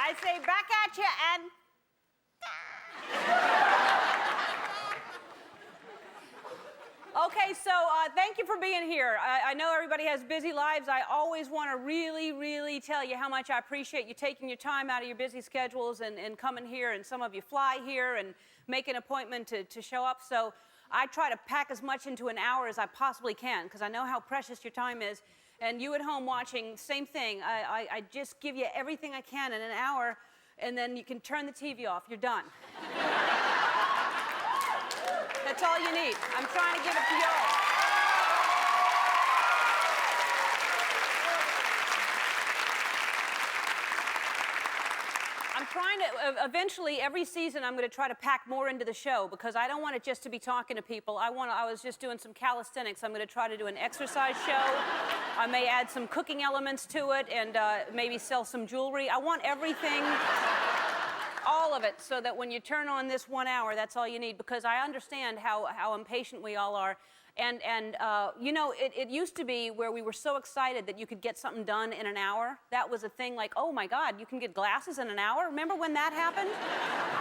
I say back at you and... Okay, so thank you for being here. I know everybody has busy lives. I always want to really, really tell you how much I appreciate you taking your time out of your busy schedules and coming here, and some of you fly here and make an appointment to show up. So I try to pack as much into an hour as I possibly can, because I know how precious your time is. And you at home watching, same thing. I just give you everything I can in an hour, and then you can turn the TV off. You're done. That's all you need. I'm trying to give it to you all. I'm trying to, eventually, every season, I'm going to try to pack more into the show, because I don't want it just to be talking to people. I was just doing some calisthenics. I'm going to try to do an exercise show. I may add some cooking elements to it, and maybe sell some jewelry. I want everything, all of it, so that when you turn on this 1 hour, that's all you need, because I understand how impatient we all are. And you know, it used to be where we were so excited that you could get something done in an hour. That was a thing, like, oh my God, you can get glasses in an hour? Remember when that happened?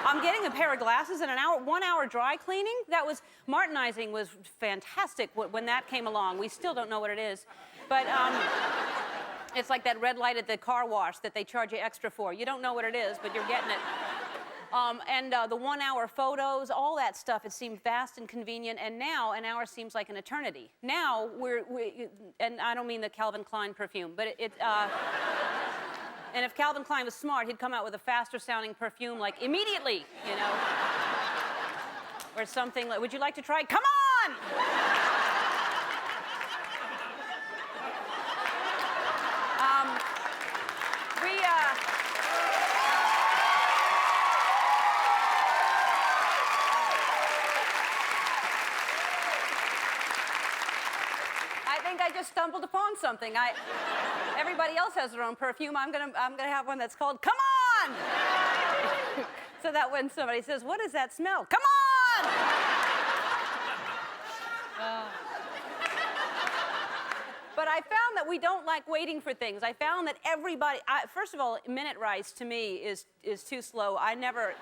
I'm getting a pair of glasses in an hour. 1 hour dry cleaning? That was, Martinizing was fantastic when that came along. We still don't know what it is. But it's like that red light at the car wash that they charge you extra for. You don't know what it is, but you're getting it. The 1 hour photos, all that stuff, it seemed fast and convenient, and now an hour seems like an eternity. Now and I don't mean the Calvin Klein perfume, but and if Calvin Klein was smart, he'd come out with a faster sounding perfume, like immediately, you know, or something like, would you like to try? Come on! I just stumbled upon something. Everybody else has their own perfume. I'm gonna have one that's called "Come On," so that when somebody says, "What does that smell?" Come on. But I found that we don't like waiting for things. I found that everybody. First of all, minute rice to me is too slow. I never.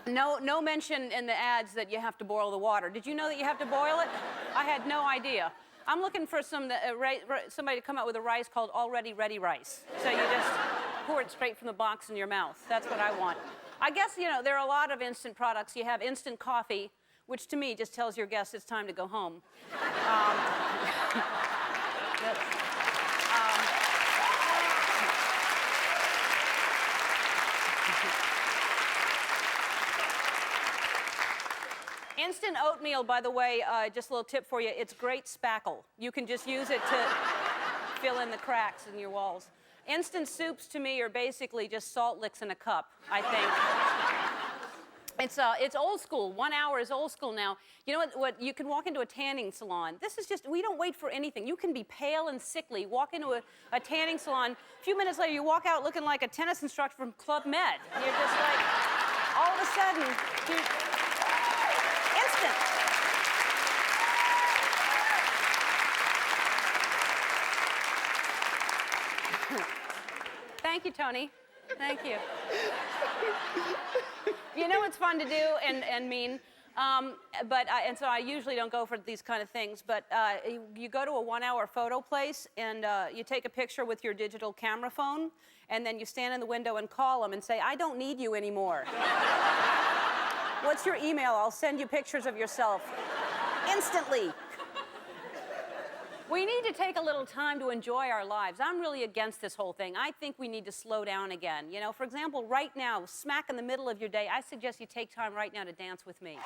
No mention in the ads that you have to boil the water. Did you know that you have to boil it? I had no idea. I'm looking for somebody to come out with a rice called Already Ready Rice. So you just pour it straight from the box in your mouth. That's what I want. I guess, you know, there are a lot of instant products. You have instant coffee, which to me just tells your guests it's time to go home. Instant oatmeal, by the way, just a little tip for you, it's great spackle. You can just use it to fill in the cracks in your walls. Instant soups, to me, are basically just salt licks in a cup, I think. It's old school. 1 hour is old school now. You know what? You can walk into a tanning salon. This is just, we don't wait for anything. You can be pale and sickly, walk into a tanning salon. A few minutes later, you walk out looking like a tennis instructor from Club Med. You're just like, all of a sudden, instant. Thank you, Tony. Thank you. You know it's fun to do and mean, and so I usually don't go for these kind of things, but you go to a 1 hour photo place and you take a picture with your digital camera phone, and then you stand in the window and call them and say, I don't need you anymore. What's your email? I'll send you pictures of yourself instantly. We need to take a little time to enjoy our lives. I'm really against this whole thing. I think we need to slow down again. You know, for example, right now, smack in the middle of your day, I suggest you take time right now to dance with me.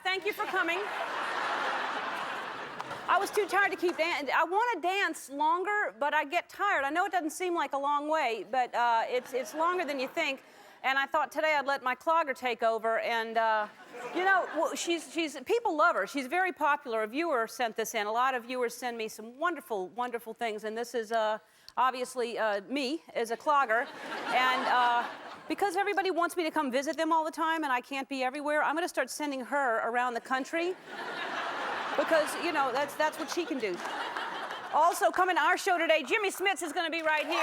Thank you for coming. I was too tired to keep dancing. I want to dance longer, but I get tired. I know it doesn't seem like a long way, but it's longer than you think. And I thought today I'd let my clogger take over. And you know, people love her. She's very popular. A viewer sent this in. A lot of viewers send me some wonderful, wonderful things. And this is obviously me as a clogger. And because everybody wants me to come visit them all the time and I can't be everywhere, I'm going to start sending her around the country. Because, you know, that's what she can do. Also, coming to our show today, Jimmy Smits is going to be right here.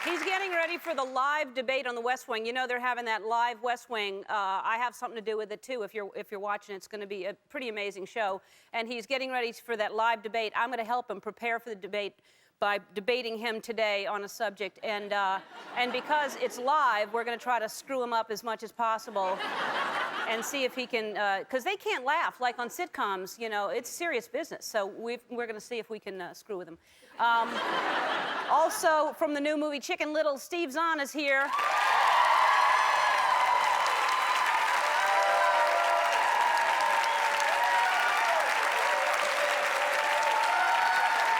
He's getting ready for the live debate on the West Wing. You know they're having that live West Wing. I have something to do with it too. If you're watching, it's going to be a pretty amazing show. And he's getting ready for that live debate. I'm going to help him prepare for the debate by debating him today on a subject. And because it's live, we're going to try to screw him up as much as possible. And see if he can, because they can't laugh like on sitcoms. You know, it's serious business. So we're going to see if we can screw with him. Also, from the new movie Chicken Little, Steve Zahn is here.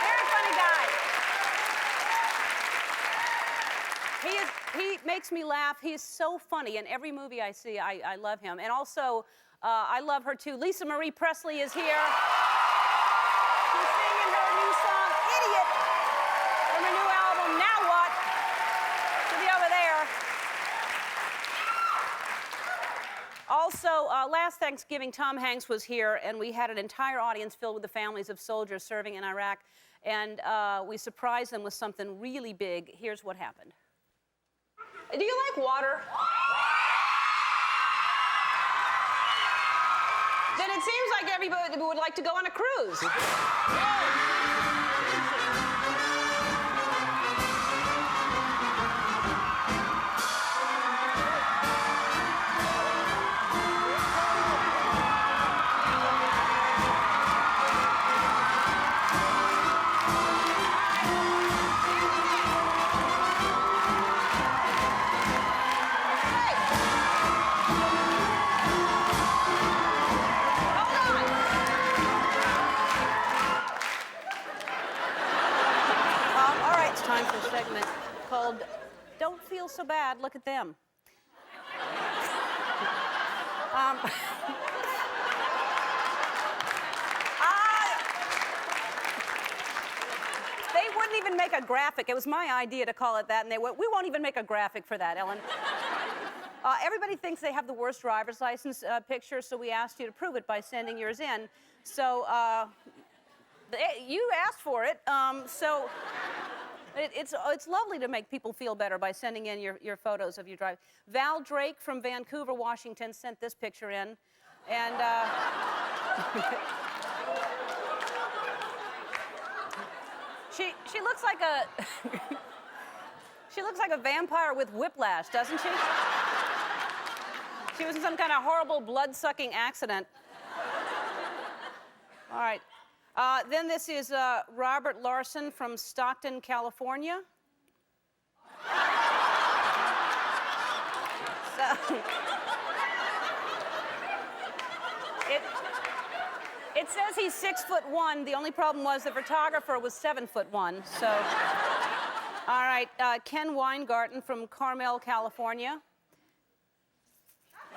Very funny guy. He makes me laugh. He is so funny. In every movie I see, I love him. And also, I love her too. Lisa Marie Presley is here. She's singing her new song, Idiot, from her new album, Now What? She'll be over there. Also, last Thanksgiving, Tom Hanks was here, and we had an entire audience filled with the families of soldiers serving in Iraq. And we surprised them with something really big. Here's what happened. Do you like water? Then it seems like everybody would like to go on a cruise. Time for a segment called Don't Feel So Bad, Look at Them. They wouldn't even make a graphic. It was my idea to call it that, and they went, we won't even make a graphic for that, Ellen. Everybody thinks they have the worst driver's license picture, so we asked you to prove it by sending yours in. So you asked for it, so... It's lovely to make people feel better by sending in your photos of your drive. Val Drake from Vancouver, Washington sent this picture in. And she looks like a she looks like a vampire with whiplash, doesn't she? She was in some kind of horrible blood-sucking accident. All right. Then this is Robert Larson from Stockton, California. It says he's 6'1". The only problem was the photographer was 7'1". So, all right, Ken Weingarten from Carmel, California.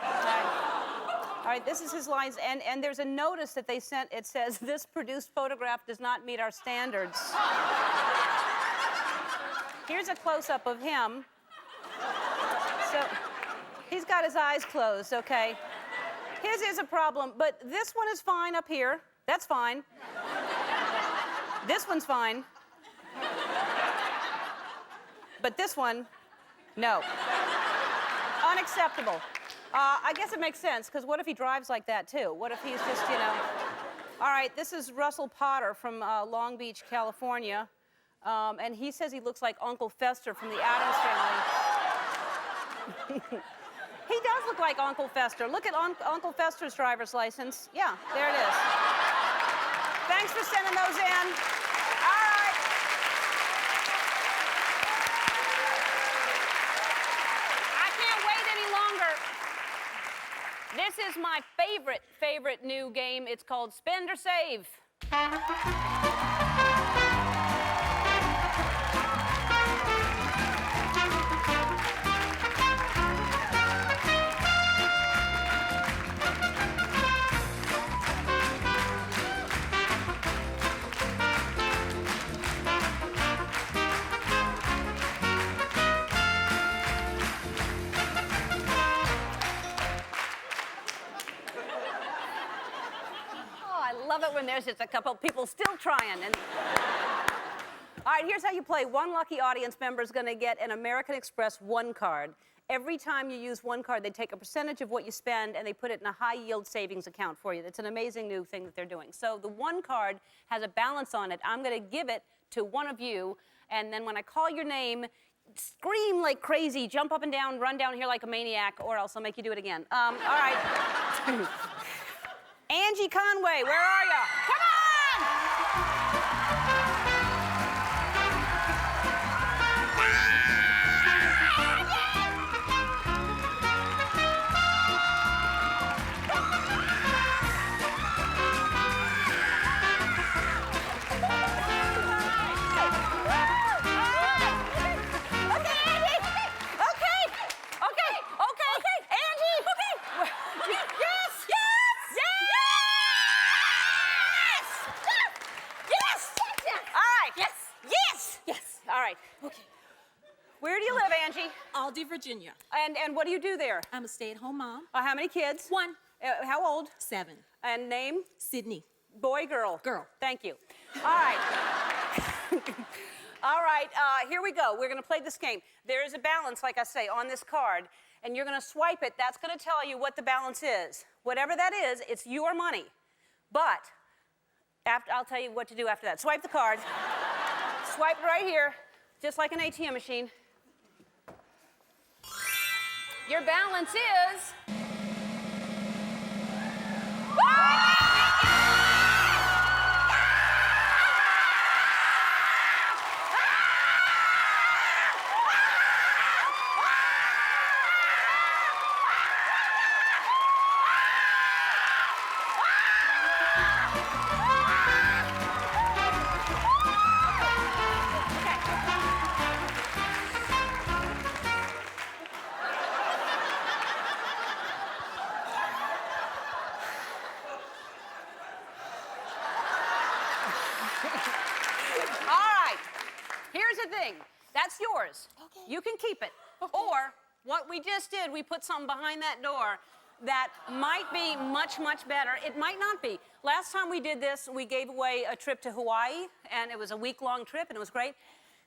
All right, this is his lines, and there's a notice that they sent. It says, this produced photograph does not meet our standards. Here's a close-up of him. So, he's got his eyes closed, okay. His is a problem, but this one is fine up here. That's fine. This one's fine. But this one, no. Unacceptable. I guess it makes sense, because what if he drives like that, too? What if he's just, you know... All right, this is Russell Potter from Long Beach, California. And he says he looks like Uncle Fester from the Addams Family. He does look like Uncle Fester. Look at Uncle Fester's driver's license. Yeah, there it is. Thanks for sending those in. All right. I can't wait any longer. This is my favorite new game. It's called Spend or Save. I love it when there's just a couple people still trying. And... All right, here's how you play. One lucky audience member is going to get an American Express One card. Every time you use one card, they take a percentage of what you spend and they put it in a high-yield savings account for you. That's an amazing new thing that they're doing. So the one card has a balance on it. I'm going to give it to one of you, and then when I call your name, scream like crazy, jump up and down, run down here like a maniac, or else I'll make you do it again. All right. Angie Conway, where are you? Come on! Where do you live, Angie? Aldi, Virginia. And what do you do there? I'm a stay-at-home mom. How many kids? 1. How old? 7. And name? Sydney. Boy, girl? Girl. Thank you. All right. All right, here we go. We're going to play this game. There is a balance, like I say, on this card, and you're going to swipe it. That's going to tell you what the balance is. Whatever that is, it's your money. But I'll tell you what to do after that. Swipe the card. Swipe it right here, just like an ATM machine. Your balance is... That's yours. Okay. You can keep it. Okay. Or what we just did, we put something behind that door that might be much, much better. It might not be. Last time we did this, we gave away a trip to Hawaii, and it was a week-long trip, and it was great.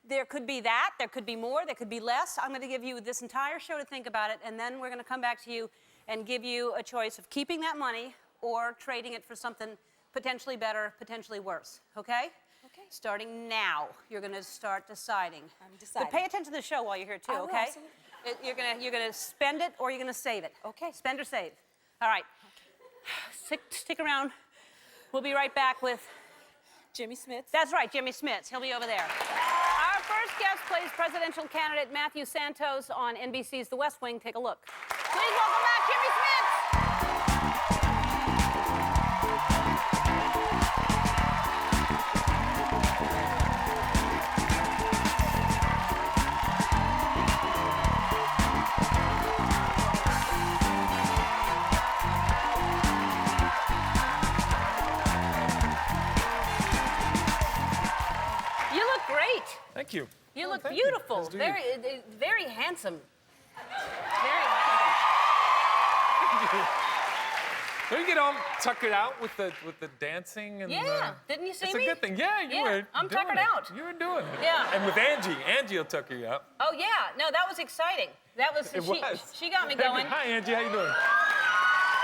There could be that, there could be more, there could be less. I'm going to give you this entire show to think about it, and then we're going to come back to you and give you a choice of keeping that money or trading it for something potentially better, potentially worse. Okay? Okay. Starting now, you're going to start deciding. I'm deciding. But pay attention to the show while you're here, too, okay? Absolutely. You're gonna spend it or you're going to save it. Okay. Spend or save. All right. Okay. Stick around. We'll be right back with... Jimmy Smits. That's right, Jimmy Smits. He'll be over there. Our first guest plays presidential candidate Matthew Santos on NBC's The West Wing. Take a look. Please welcome back Jimmy Smits. Thank you. You look beautiful. Very, very handsome. Very handsome. Don't you get all tuckered out with the dancing and didn't you see it's me? It's a good thing. Yeah, you were. I'm doing tuckered it. out. You were doing it. Yeah. And with Angie will tucker you out. Oh yeah, no, that was exciting. That was. She got me going. Hi Angie, how you doing?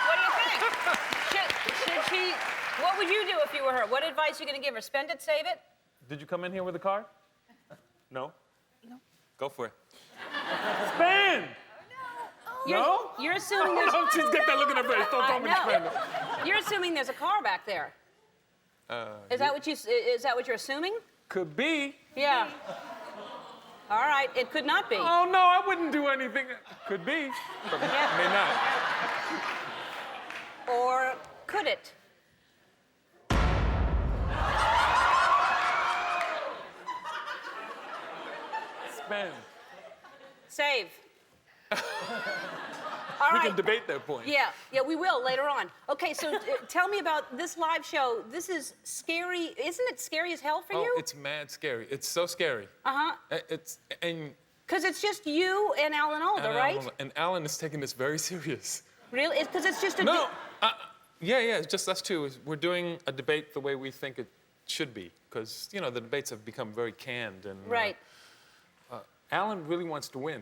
What do you think? should she? What would you do if you were her? What advice are you going to give her? Spend it, save it? Did you come in here with a card? No? No. Go for it. Spend! No? You're assuming there's... She's got that look in her face. Don't tell me to spend it. You're assuming there's a car back there. Is that what you're assuming? Could be. Yeah. All right, it could not be. Oh, no, I wouldn't do anything. Could be, but may not. Or could it? Spend. Save. All right. We can debate that point. Yeah, we will later on. Okay, so tell me about this live show. This is scary. Isn't it scary as hell for you? Oh, it's mad scary. It's so scary. Uh-huh. Because it's just you and Alan Alda, right? And Alan is taking this very serious. Really? Because it's just a... No. Yeah, it's just us two. We're doing a debate the way we think it should be. Because, you know, the debates have become very canned. And, right. Alan really wants to win.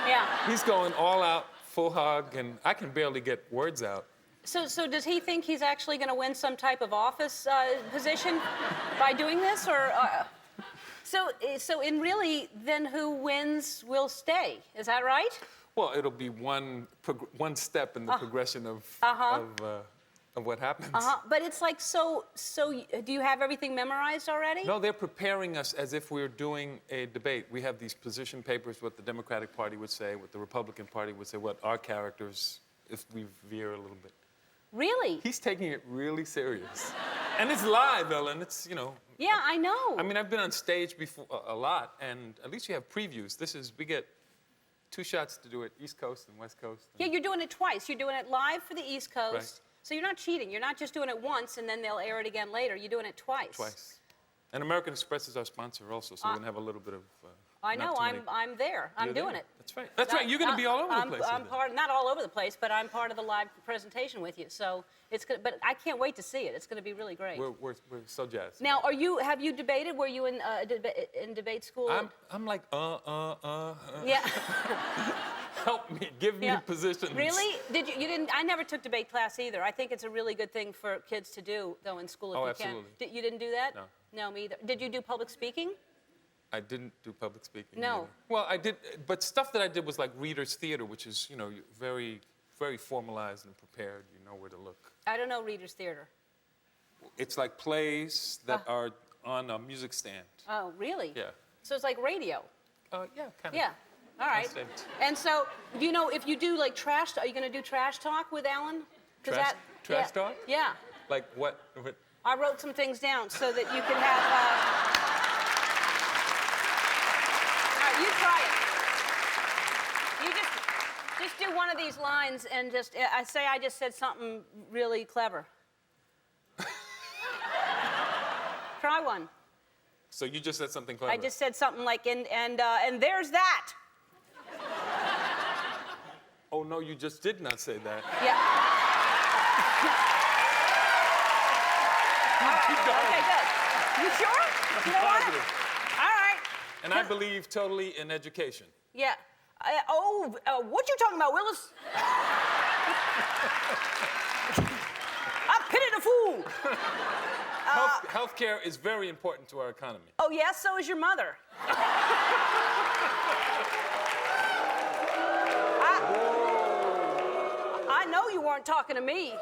Yeah. He's going all out, full hog, and I can barely get words out. So does he think he's actually going to win some type of office position by doing this, or? So in really, then who wins will stay. Is that right? Well, it'll be one step in the progression of what happens. But it's like, so do you have everything memorized already? No, they're preparing us as if we're doing a debate. We have these position papers, what the Democratic Party would say, what the Republican Party would say, what our characters, if we veer a little bit. Really? He's taking it really serious. And it's live, Ellen. It's, you know. Yeah, I know. I mean, I've been on stage before a lot, and at least you have previews. We get 2 shots to do it, East Coast and West Coast. Yeah, you're doing it twice. You're doing it live for the East Coast. Right. So you're not cheating. You're not just doing it once and then they'll air it again later. You're doing it twice. Twice. And American Express is our sponsor also, so we're going to have a little bit of... I know. I'm there. I'm doing it. That's right. That's right. You're going to be all over the place. I'm not all over the place, but I'm part of the live presentation with you. So it's good. But I can't wait to see it. It's going to be really great. We're so jazzed. Now, have you debated? Were you in debate school? I'm like, Yeah. help me, give me positions. Really? Did you? You didn't. I never took debate class either. I think it's a really good thing for kids to do, though, in school if you absolutely. can. You didn't do that? No. No, me either. Did you do public speaking? I didn't do public speaking. No. Either. Well, I did, but stuff that I did was like readers' theater, which is, you know, very, very formalized and prepared. You know where to look. I don't know readers' theater. It's like plays that are on a music stand. Oh, really? Yeah. So it's like radio. Yeah, kind of. Yeah. All right. Understand. And so, do you know if you do like trash? Are you going to do trash talk with Alan? 'Cause Trash talk? Yeah. Like what? I wrote some things down so that you can have. All right, you try it. You just do one of these lines and just I just said something really clever. Try one. So you just said something clever. I just said something like and there's that. Oh no, you just did not say that. Yeah. Keep going. Okay, good. You sure? You know what? Positive. All right. And I believe totally in education. Yeah. What you talking about, Willis? I pity the fool. Healthcare is very important to our economy. Oh, yes, so is your mother. I know you weren't talking to me.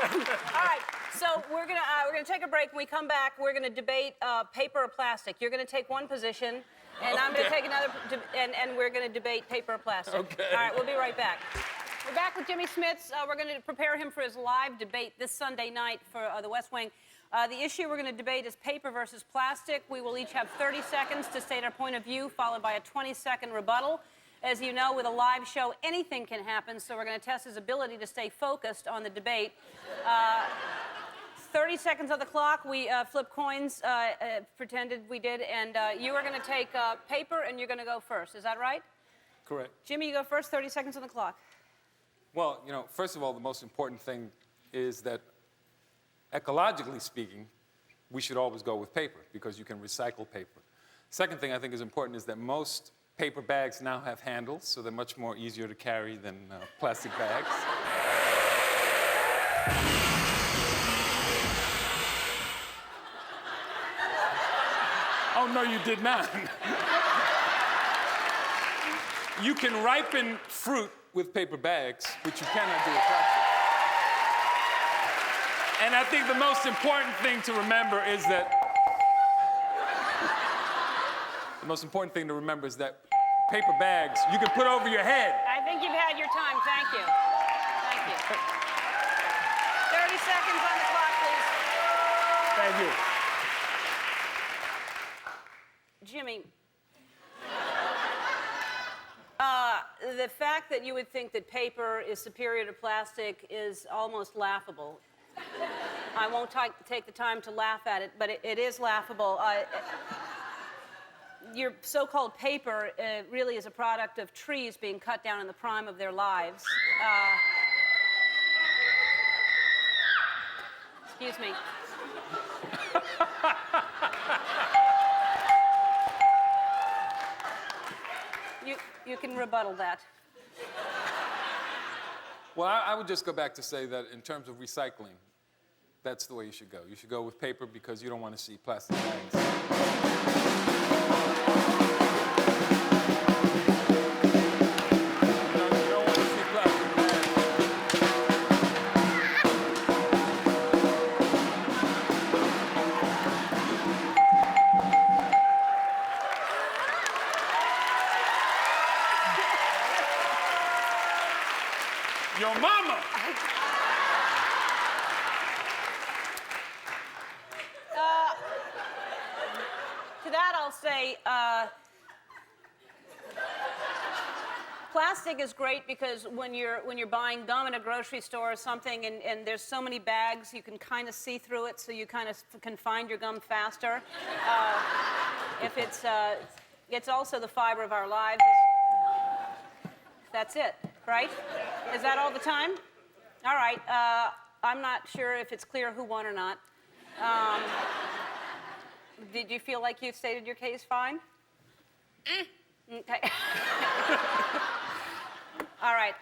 All right, so we're gonna take a break. When we come back, we're gonna debate paper or plastic. You're gonna take one position, and I'm gonna take another, and we're gonna debate paper or plastic. Okay. All right, we'll be right back. We're back with Jimmy Smits. We're going to prepare him for his live debate this Sunday night for the West Wing. The issue we're going to debate is paper versus plastic. We will each have 30 seconds to state our point of view, followed by a 20-second rebuttal. As you know, with a live show, anything can happen, so we're going to test his ability to stay focused on the debate. 30 seconds on the clock. We flip coins, pretended we did, and you are going to take paper, and you're going to go first. Is that right? Correct. Jimmy, you go first. 30 seconds on the clock. Well, you know, first of all, the most important thing is that, ecologically speaking, we should always go with paper because you can recycle paper. Second thing I think is important is that most paper bags now have handles, so they're much more easier to carry than plastic bags. Oh, no, you did not. You can ripen fruit with paper bags, which you cannot do with plastic. And I think the most important thing to remember is that paper bags you can put over your head. I think you've had your time. Thank you. Thank you. 30 seconds on the clock, please. Thank you. Jimmy, the fact that you would think that paper is superior to plastic is almost laughable. I won't take the time to laugh at it, but it is laughable. Your so-called paper really is a product of trees being cut down in the prime of their lives. Excuse me. You can rebuttal that. Well, I would just go back to say that in terms of recycling, that's the way you should go. You should go with paper because you don't want to see plastic bags. Your mama! To that, I'll say, plastic is great because when you're buying gum in a grocery store or something, and there's so many bags, you can kind of see through it, so you kind of can find your gum faster. If it's also the fiber of our lives. That's it, right? Is that all the time? All right. I'm not sure if it's clear who won or not. Did you feel like you stated your case fine? Okay. All right.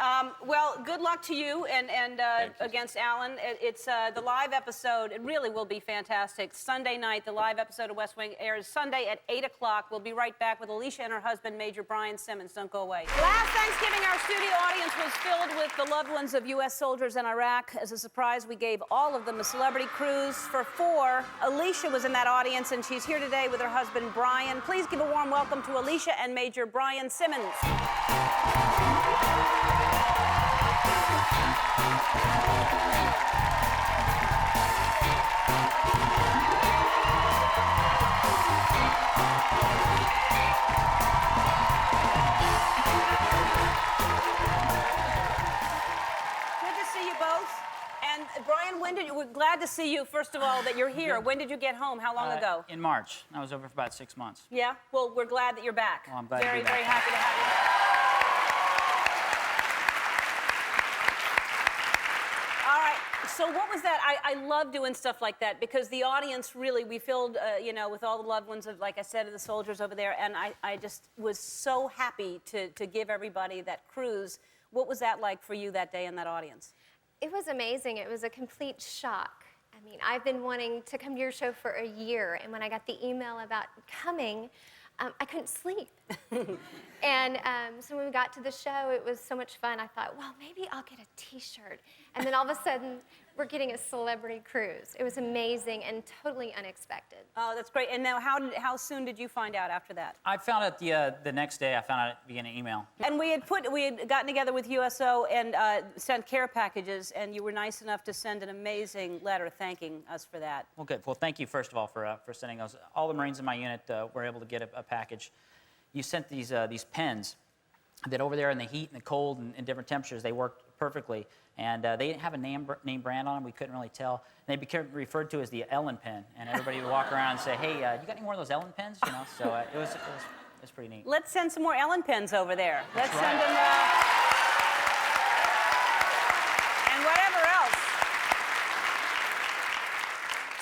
Well, good luck to you and against Alan. It's the live episode. It really will be fantastic. Sunday night, the live episode of West Wing airs Sunday at 8 o'clock. We'll be right back with Alicia and her husband, Major Brian Simmons. Don't go away. Last Thanksgiving, our studio audience was filled with the loved ones of U.S. soldiers in Iraq. As a surprise, we gave all of them a celebrity cruise for 4. Alicia was in that audience, and she's here today with her husband, Brian. Please give a warm welcome to Alicia and Major Brian Simmons. Brian, we're glad to see you, first of all, that you're here. When did you get home? How long ago? In March. I was over for about 6 months. Yeah? Well, we're glad that you're back. Well, I'm glad to be back. Very happy to have you. All right. So what was that? I love doing stuff like that because the audience really, we filled, with all the loved ones of, like I said, of the soldiers over there, and I just was so happy to give everybody that cruise. What was that like for you that day in that audience? It was amazing. It was a complete shock. I mean, I've been wanting to come to your show for a year, and when I got the email about coming, I couldn't sleep. And so when we got to the show, it was so much fun. I thought, well, maybe I'll get a T-shirt. And then all of a sudden, we're getting a celebrity cruise. It was amazing and totally unexpected. Oh, that's great. And now, how soon did you find out after that? I found out the next day. I found out via an email. And we had gotten together with USO and sent care packages, and you were nice enough to send an amazing letter thanking us for that. Well, good. Well, thank you, first of all, for sending those. All the Marines in my unit were able to get a package. You sent these pens that over there in the heat and the cold and different temperatures, they worked perfectly. And they didn't have a name brand on them. We couldn't really tell. And they became referred to as the Ellen pen. And everybody would walk around and say, hey, you got any more of those Ellen pens? You know, so it was pretty neat. Let's send some more Ellen pens over there. Let's send them, and whatever else.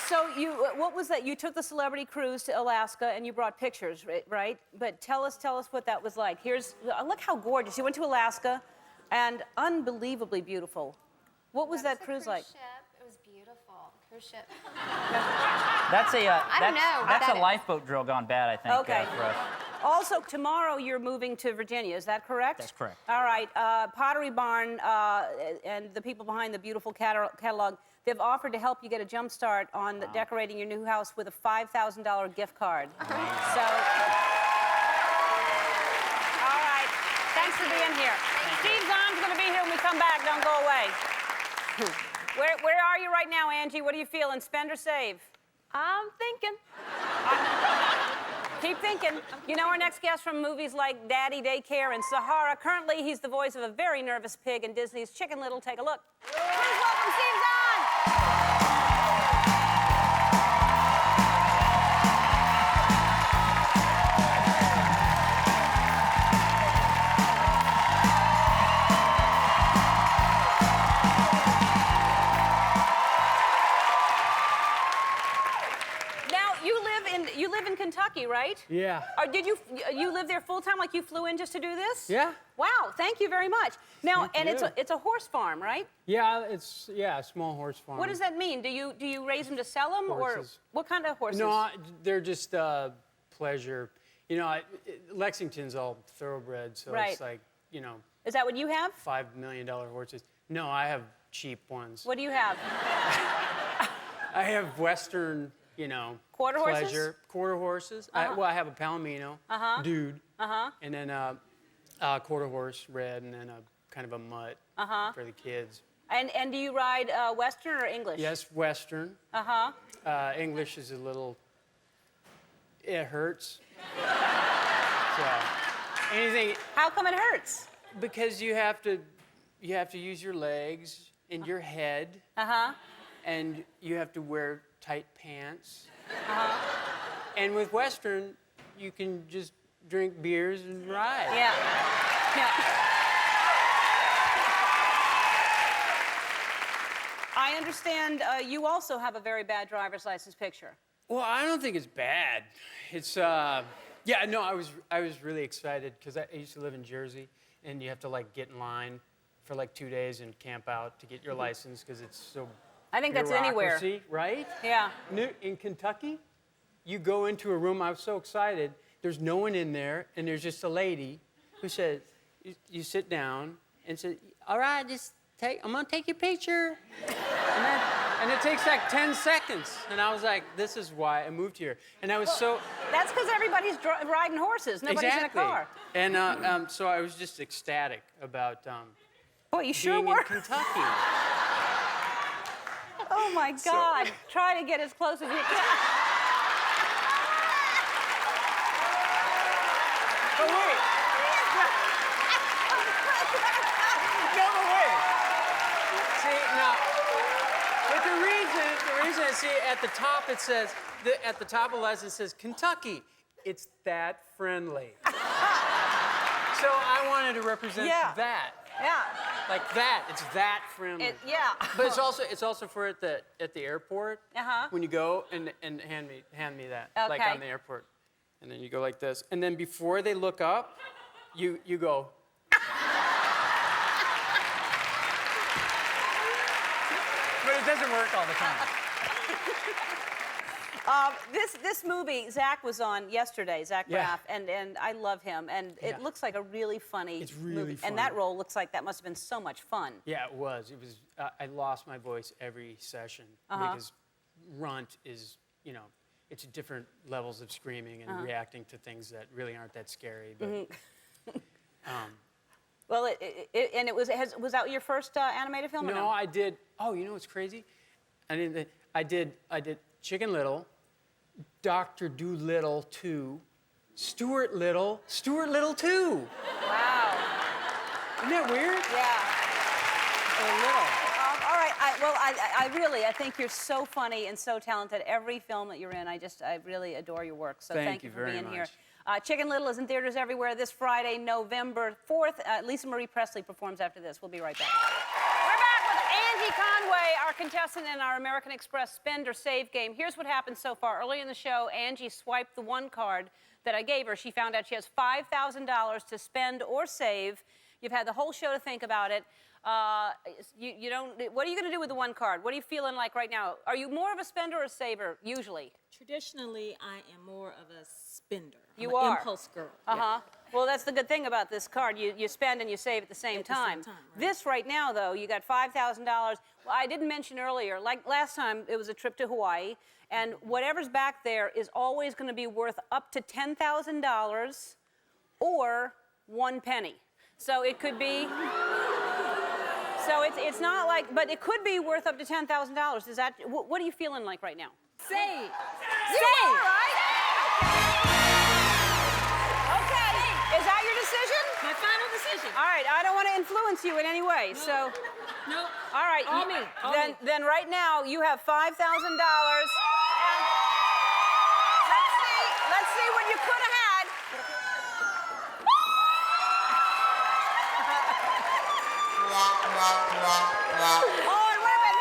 So what was that? You took the celebrity cruise to Alaska and you brought pictures, right? But tell us what that was like. Look how gorgeous. You went to Alaska. And unbelievably beautiful. What was that cruise like? Ship. It was beautiful. Cruise ship. That's I don't know. That's a lifeboat drill gone bad, I think, okay. For us. Also, tomorrow you're moving to Virginia. Is that correct? That's correct. All right. Pottery Barn and the people behind the beautiful catalog, they've offered to help you get a jump start on decorating your new house with a $5,000 gift card. So, all right. Thanks for being here. Steve Zahn's going to be here when we come back. Don't go away. Where are you right now, Angie? What are you feeling? Spend or save? I'm thinking. Keep thinking. You know our next guest from movies like Daddy Daycare and Sahara. Currently, he's the voice of a very nervous pig in Disney's Chicken Little. Take a look. Please welcome Steve Zahn. You live in Kentucky, right? Yeah. Or did you live there full time? Like you flew in just to do this? Yeah. Wow. Thank you very much. Now, Thank you. it's a horse farm, right? Yeah, it's a small horse farm. What does that mean? Do you raise them to sell them, Horses. or what kind of horses? No, they're just pleasure. You know, Lexington's all thoroughbred, so Right. it's like, you know. Is that what you have? $5 million horses. No, I have cheap ones. What do you have? I have Western, you know. Quarter horses? Pleasure. Quarter horses. Uh-huh. I have a Palomino. Dude. And then quarter horse red, and then a kind of a mutt for the kids. And do you ride Western or English? Yes, Western. English is a little. It hurts. So anything. How come it hurts? Because you have to use your legs and your head. And you have to wear tight pants. And with Western, you can just drink beers and ride. Yeah. I understand you also have a very bad driver's license picture. Well, I don't think it's bad. It's Yeah, no, I was really excited because I used to live in Jersey, and you have to like get in line for like 2 days and camp out to get your license because it's so. I think that's anywhere. bureaucracy, right? Yeah. In Kentucky, you go into a room. I was so excited. There's no one in there, and there's just a lady who said, "You sit down," and said, "All right, I'm gonna take your picture." And it takes like 10 seconds. And I was like, this is why I moved here. And I was so... That's because everybody's riding horses. Nobody's in a car. And so I was just ecstatic about Boy, you sure being were. in Kentucky. Oh, my God. Try to get as close as you can. But wait. No, but wait. See, now... But the reason, see, at the top it says, at the top of the lesson it says, Kentucky, it's that friendly. So I wanted to represent that. Yeah. Like that, it's that friendly. Yeah. But it's also for at the airport. Uh-huh. When you go and hand me that. Like Okay. on the airport. And then you go like this. And then before they look up, you go. But it doesn't work all the time. This movie, Zach was on yesterday, Zach Yeah. Braff, and I love him. And Yeah. it looks like a really funny It's really movie. funny. And that role looks like that must have been so much fun. Yeah, it was. It was. I lost my voice every session because Runt is, it's different levels of screaming and reacting to things that really aren't that scary. But Well, was that your first animated film? or no, I did. Oh, you know what's crazy? I did Chicken Little, Dr. Doolittle 2, Stuart Little 2. Wow. Isn't that weird? Yeah. So little. All right. I think you're so funny and so talented. Every film that you're in, I really adore your work. So thank you for very being here. much. Chicken Little is in theaters everywhere this Friday, November 4th. Lisa Marie Presley performs after this. We'll be right back. We're back with Angie Conway, our contestant in our American Express Spend or Save game. Here's what happened so far. Early in the show, Angie swiped the one card that I gave her. She found out she has $5,000 to spend or save. You've had the whole show to think about it. You don't. What are you going to do with the one card? What are you feeling like right now? Are you more of a spender or a saver usually? Traditionally, I am more of a spender. You I'm an are. impulse girl. Well, that's the good thing about this card. You spend and you save at the same time. Right. This right now, though, you got $5,000. Well, I didn't mention earlier, like last time, it was a trip to Hawaii, and whatever's back there is always going to be worth up to $10,000 or 1 penny. So it could be. So it's not like, but it could be worth up to $10,000. Is that, what are you feeling like right now? Save. Save. All right. Okay. Is that your decision? My final decision. All right. I don't want to influence you in any way. So. No. All right. All me. All me. Then right now you have $5,000. And let's see what you could have had. Oh, it would have been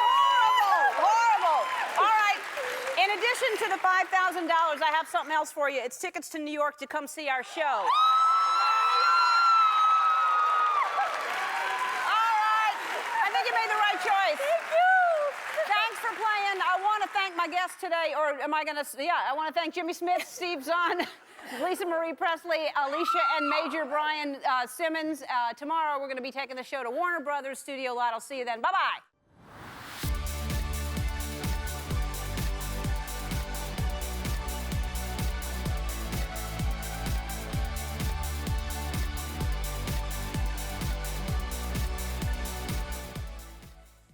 horrible. All right. In addition to the $5,000, I have something else for you. It's tickets to New York to come see our show. All right. I think you made the right choice. Thank you. Thanks for playing. I want to thank my guests today, or am I going to? Yeah, I want to thank Jimmy Smits, Steve Zahn, Lisa Marie Presley, Alicia, and Major Brian Simmons. Tomorrow we're going to be taking the show to Warner Brothers Studio Lot. I'll see you then. Bye-bye.